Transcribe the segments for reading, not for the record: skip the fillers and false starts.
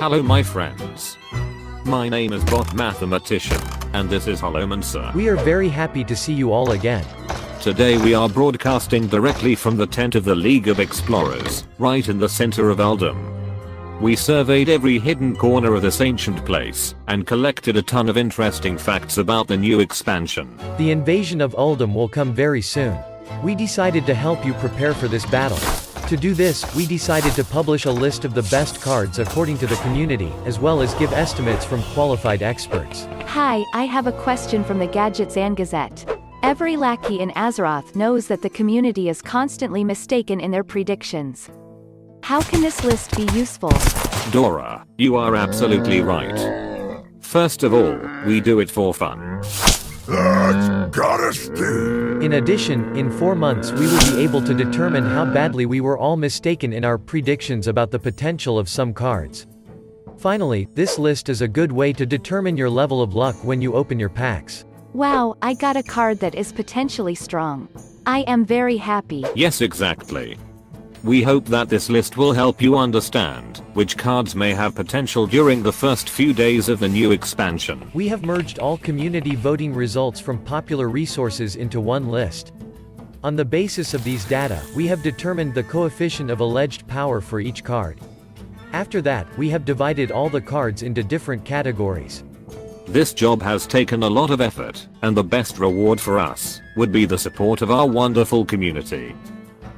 Hello my friends. My name is Bot Mathematician, and this is Holomancer. We are very happy to see you all again. Today we are broadcasting directly from the tent of the League of Explorers, right in the center of Uldum. We surveyed every hidden corner of this ancient place, and collected a ton of interesting facts about the new expansion. The invasion of Uldum will come very soon. We decided to help you prepare for this battle. To do this, we decided to publish a list of the best cards according to the community, as well as give estimates from qualified experts. Hi, I have a question from the Gadgets and Gazette. Every lackey in Azeroth knows that the community is constantly mistaken in their predictions. How can this list be useful? Dora, you are absolutely right. First of all, we do it for fun. That's gotta stay. In addition, in 4 months we will be able to determine how badly we were all mistaken in our predictions about the potential of some cards. Finally, this list is a good way to determine your level of luck when you open your packs. Wow, I got a card that is potentially strong. I am very happy. Yes, exactly. We hope that this list will help you understand which cards may have potential during the first few days of the new expansion. We have merged all community voting results from popular resources into one list. On the basis of these data, we have determined the coefficient of alleged power for each card. After that, we have divided all the cards into different categories. This job has taken a lot of effort, and the best reward for us would be the support of our wonderful community.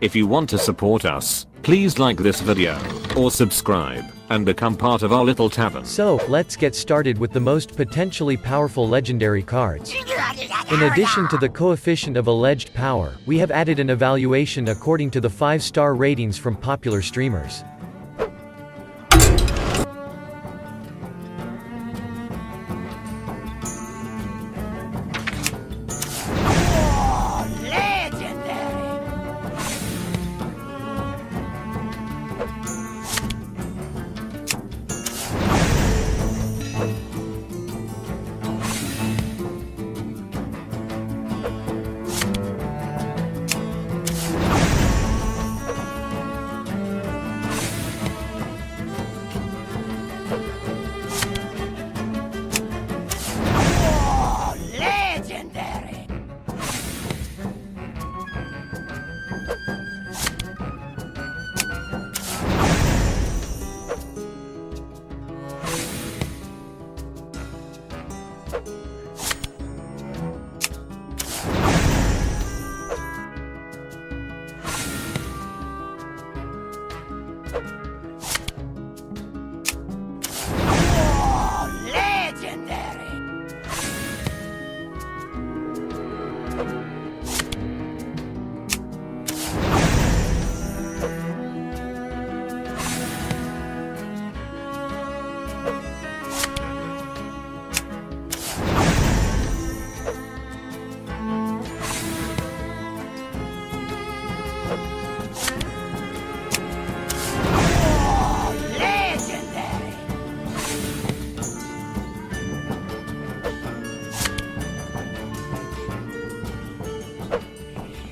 If you want to support us, please like this video, or subscribe, and become part of our little tavern. So, let's get started with the most potentially powerful legendary cards. In addition to the coefficient of alleged power, we have added an evaluation according to the 5-star ratings from popular streamers.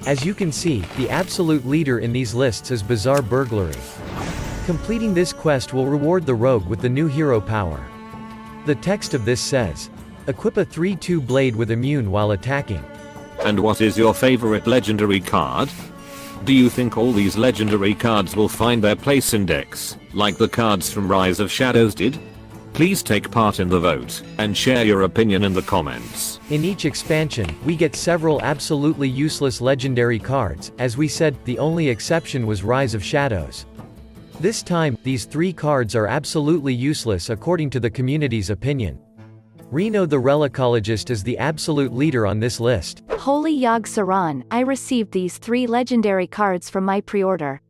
As you can see, the absolute leader in these lists is Bizarre Burglary. Completing this quest will reward the rogue with the new hero power. The text of this says, equip a 3/2 blade with immune while attacking. And what is your favorite legendary card? Do you think all these legendary cards will find their place in decks, like the cards from Rise of Shadows did? Please take part in the vote, and share your opinion in the comments. In each expansion, we get several absolutely useless legendary cards. As we said, the only exception was Rise of Shadows. This time, these 3 cards are absolutely useless according to the community's opinion. Reno the Relicologist is the absolute leader on this list. Holy Yogg Saron, I received these 3 legendary cards from my pre-order.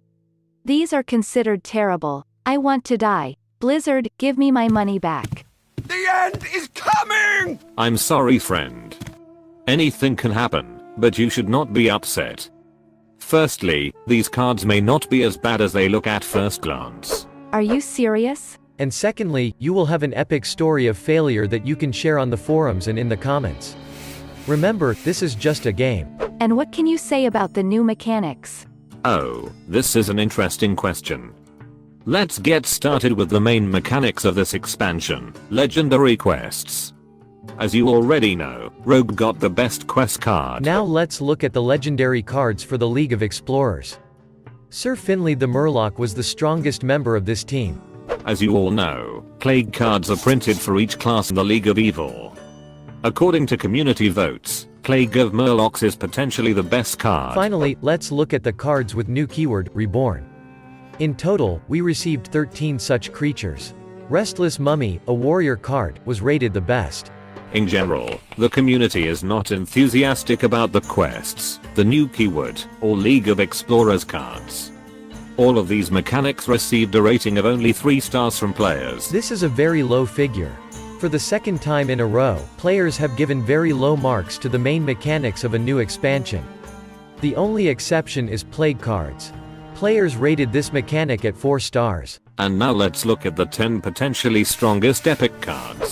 These are considered terrible. I want to die. Blizzard, give me my money back. The end is coming! I'm sorry, friend. Anything can happen, but you should not be upset. Firstly, these cards may not be as bad as they look at first glance. Are you serious? And secondly, you will have an epic story of failure that you can share on the forums and in the comments. Remember, this is just a game. And what can you say about the new mechanics? Oh, this is an interesting question. Let's get started with the main mechanics of this expansion, legendary quests. As you already know, Rogue got the best quest card. Now let's look at the legendary cards for the League of Explorers. Sir Finley the Murloc was the strongest member of this team. As you all know, plague cards are printed for each class in the League of Evil. According to community votes, Plague of Murlocs is potentially the best card. Finally, let's look at the cards with new keyword, Reborn. In total, we received 13 such creatures. Restless Mummy, a warrior card, was rated the best. In general, the community is not enthusiastic about the quests, the new keyword, or League of Explorers cards. All of these mechanics received a rating of only 3 stars from players. This is a very low figure. For the second time in a row, players have given very low marks to the main mechanics of a new expansion. The only exception is Plague cards. Players rated this mechanic at 4 stars. And now let's look at the 10 potentially strongest epic cards.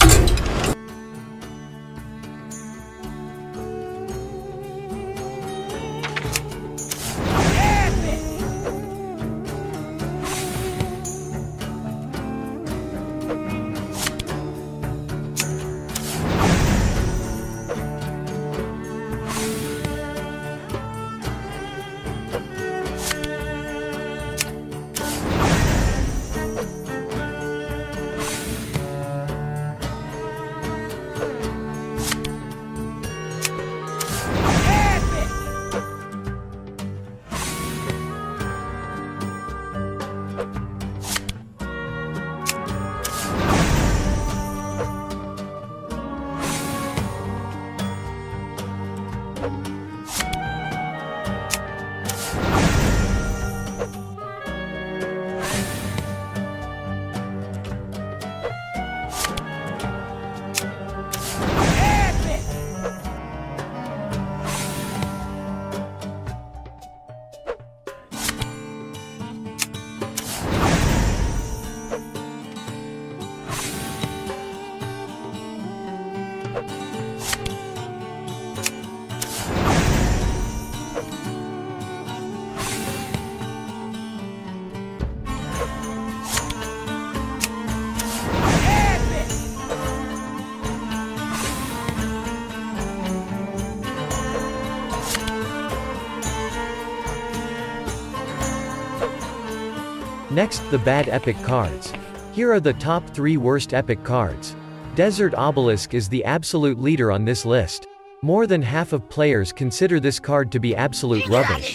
Next, the bad epic cards. Here are the top 3 worst epic cards. Desert Obelisk is the absolute leader on this list. More than half of players consider this card to be absolute rubbish.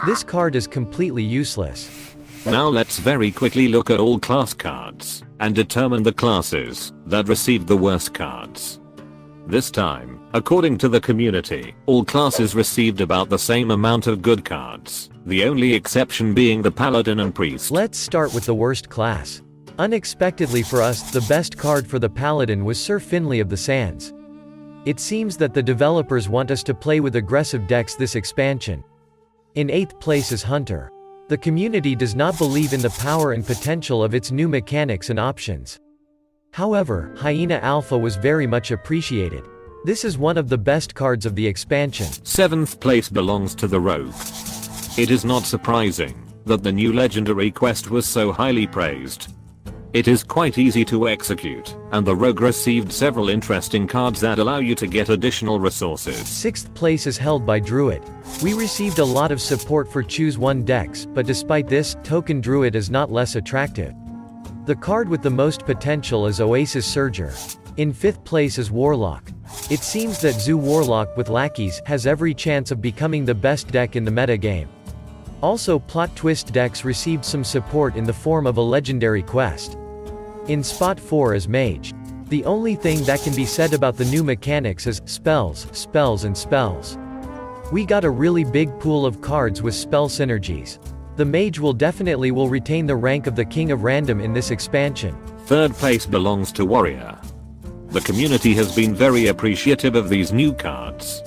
This card is completely useless. Now let's very quickly look at all class cards, and determine the classes that received the worst cards. This time, according to the community, all classes received about the same amount of good cards, the only exception being the Paladin and Priest. Let's start with the worst class. Unexpectedly for us, the best card for the Paladin was Sir Finley of the Sands. It seems that the developers want us to play with aggressive decks this expansion. In 8th place is Hunter. The community does not believe in the power and potential of its new mechanics and options. However, Hyena Alpha was very much appreciated. This is one of the best cards of the expansion. 7th place belongs to the Rogue. It is not surprising that the new legendary quest was so highly praised. It is quite easy to execute, and the Rogue received several interesting cards that allow you to get additional resources. 6th place is held by Druid. We received a lot of support for Choose One decks, but despite this, Token Druid is not less attractive. The card with the most potential is Oasis Surger. In 5th place is Warlock. It seems that Zoo Warlock with lackeys has every chance of becoming the best deck in the meta game. Also, Plot Twist decks received some support in the form of a legendary quest. In spot 4 is Mage. The only thing that can be said about the new mechanics is spells, spells and spells. We got a really big pool of cards with spell synergies. The Mage will retain the rank of the King of Random in this expansion. 3rd place belongs to Warrior. The community has been very appreciative of these new cards.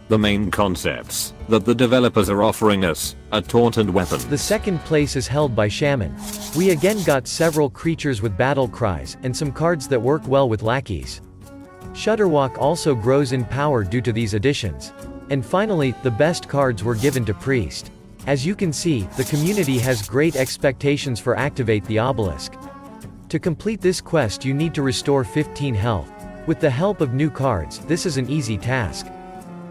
The main concepts that the developers are offering us are taunt and weapons. The 2nd place is held by Shaman. We again got several creatures with battle cries, and some cards that work well with lackeys. Shudderwalk also grows in power due to these additions. And finally, the best cards were given to Priest. As you can see, the community has great expectations for Activate the Obelisk. To complete this quest you need to restore 15 health. With the help of new cards, this is an easy task.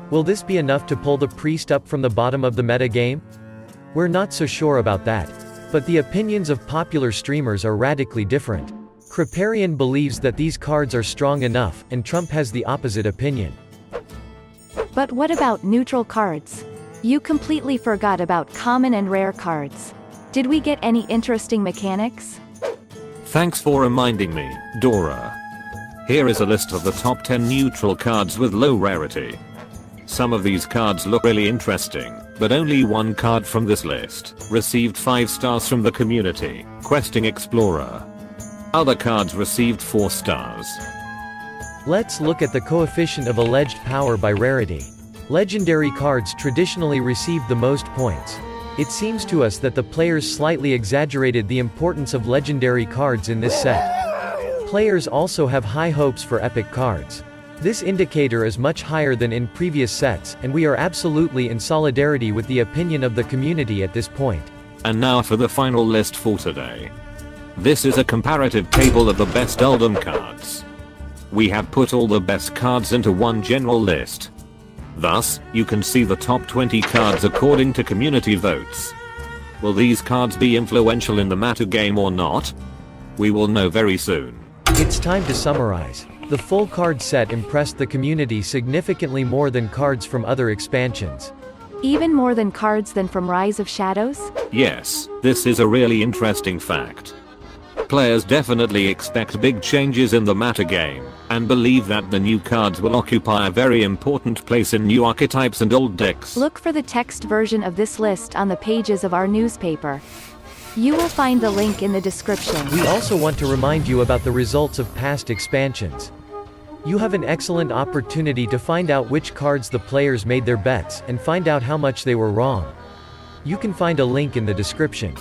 Will this be enough to pull the priest up from the bottom of the metagame? We're not so sure about that. But the opinions of popular streamers are radically different. Kripparrian believes that these cards are strong enough, and Trump has the opposite opinion. But what about neutral cards? You completely forgot about common and rare cards. Did we get any interesting mechanics? Thanks for reminding me, Dora. Here is a list of the top 10 neutral cards with low rarity. Some of these cards look really interesting, but only one card from this list received 5 stars from the community, Questing Explorer. Other cards received 4 stars. Let's look at the coefficient of alleged power by rarity. Legendary cards traditionally receive the most points. It seems to us that the players slightly exaggerated the importance of legendary cards in this set. Players also have high hopes for epic cards. This indicator is much higher than in previous sets, and we are absolutely in solidarity with the opinion of the community at this point. And now for the final list for today. This is a comparative table of the best Uldum cards. We have put all the best cards into one general list. Thus, you can see the top 20 cards according to community votes. Will these cards be influential in the metagame or not? We will know very soon. It's time to summarize. The full card set impressed the community significantly more than cards from other expansions. Even more than cards than from Rise of Shadows? Yes, this is a really interesting fact. Players definitely expect big changes in the metagame, and believe that the new cards will occupy a very important place in new archetypes and old decks. Look for the text version of this list on the pages of our newspaper. You will find the link in the description. We also want to remind you about the results of past expansions. You have an excellent opportunity to find out which cards the players made their bets, and find out how much they were wrong. You can find a link in the description.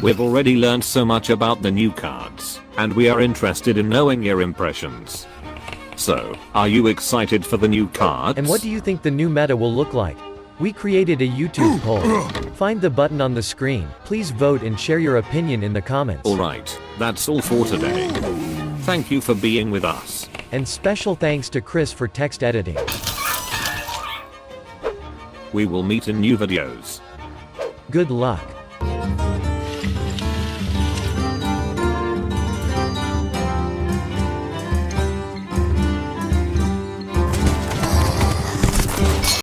We've already learned so much about the new cards, and we are interested in knowing your impressions. So, are you excited for the new cards? And what do you think the new meta will look like? We created a YouTube poll. Find the button on the screen, please vote and share your opinion in the comments. Alright, that's all for today. Thank you for being with us. And special thanks to Chris for text editing. We will meet in new videos. Good luck.